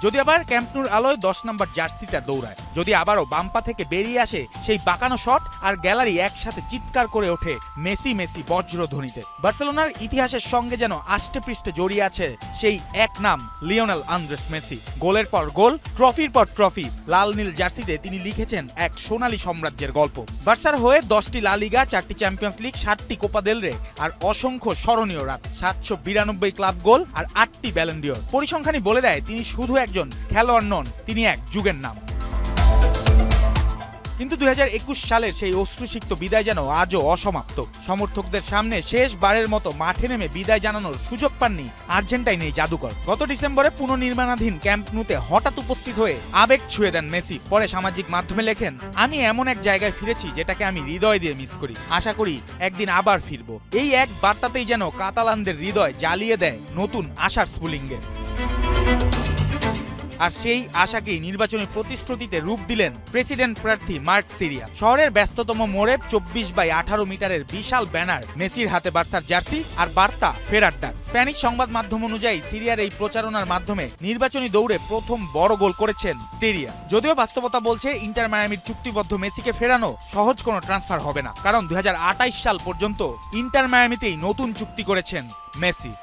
যদি আবার ক্যাম্প নুর আলোয় 10 নম্বর জার্সিটা দৌড়ায়, যদি আবারও বাম্পা থেকে বেরিয়ে আসে সেই বাঁকানো শট, আর গ্যালারি একসাথে চিৎকার করে ওঠে মেসি মেসি বজ্রধ্বনিতে। বার্সেলোনার ইতিহাসের সঙ্গে যেন আষ্টে পৃষ্ঠে জড়িয়ে আছে সেই এক নাম, লিওনেল আন্দ্রেস মেসি। গোলের পর গোল, ট্রফির পর ট্রফি, লাল নীল জার্সিতে তিনি লিখেছেন এক সোনালী সাম্রাজ্যের গল্প। বার্সার হয়ে 10টি লা লিগা, 4টি চ্যাম্পিয়ন্স লিগ, 7টি কোপা দেল রে, আর অসংখ্য স্মরণীয় রাত, 792 ক্লাব গোল আর 8টি ব্যালন ডিওর। পরিসংখ্যানই বলে দেয় তিনি শুধু একজন খেলোয়াড় নন, তিনি এক যুগের নাম। কিন্তু 2021 সালের সেই অশ্রুসিক্ত বিদায় যেন আজও অসমাপ্ত। সমর্থকদের সামনে শেষবারের মতো মাঠে নেমে বিদায় জানানোর সুযোগ পাননি আর্জেন্টাইন এই জাদুকর। গত ডিসেম্বরে পুনর্নির্মাণাধীন ক্যাম্প নুতে হঠাৎ উপস্থিত হয়ে আবেগ ছুঁয়ে দেন মেসি। পরে সামাজিক মাধ্যমে লেখেন, আমি এমন এক জায়গায় ফিরেছি যেটাকে আমি হৃদয় দিয়ে মিস করি, আশা করি একদিন আবার ফিরবো। এই এক বার্তাতেই যেন কাতালানদের হৃদয় জ্বালিয়ে দেয় নতুন আশার স্ফুলিঙ্গে। আর সেই আশাকেই নির্বাচনী প্রতিশ্রুতিতে রূপ দিলেন প্রেসিডেন্ট প্রার্থী মার্ক সিরিয়া। শহরের ব্যস্ততম মোড়ে 24x18 মিটারের বিশাল ব্যানার, মেসির হাতে বার্সার জার্সি আর বার্তা ফেরার ডাক। স্প্যানিশ সংবাদ মাধ্যম অনুযায়ী সিরিয়ার এই প্রচারণার মাধ্যমে নির্বাচনী দৌড়ে প্রথম বড় গোল করেছেন সিরিয়া। যদিও বাস্তবতা বলছে ইন্টার মায়ামির চুক্তিবদ্ধ মেসিকে ফেরানো সহজ কোনো ট্রান্সফার হবে না, কারণ 2028 সাল পর্যন্ত ইন্টার মায়ামিতেই নতুন চুক্তি করেছেন মেসি।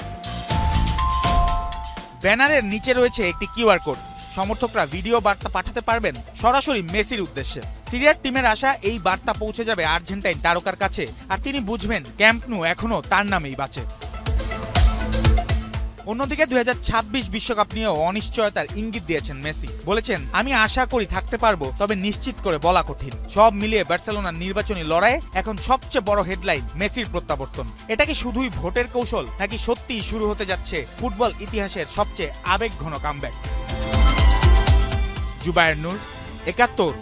ব্যানারের নিচে রয়েছে একটি কিউআর কোড, সমর্থকরা ভিডিও বার্তা পাঠাতে পারবেন সরাসরি মেসির উদ্দেশ্যে। সিরিয়ার টিমের আশা এই বার্তা পৌঁছে যাবে আর্জেন্টাইন তারকার কাছে, আর তিনি বুঝবেন ক্যাম্প নু এখনো তার নামেই বাঁচে। অন্যদিকে 2026 বিশ্বকাপ নিয়েও অনিশ্চয়তার ইঙ্গিত দিয়েছেন মেসি। বলেছেন, আমি আশা করি থাকতে পারবো, তবে নিশ্চিত করে বলা কঠিন। সব মিলিয়ে বার্সেলোনার নির্বাচনী লড়াইয়ে এখন সবচেয়ে বড় হেডলাইন মেসির প্রত্যাবর্তন। এটা কি শুধুই ভোটের কৌশল, নাকি সত্যিই শুরু হতে যাচ্ছে ফুটবল ইতিহাসের সবচেয়ে আবেগঘন কামব্যাক? জুবায়ের নূর, 71।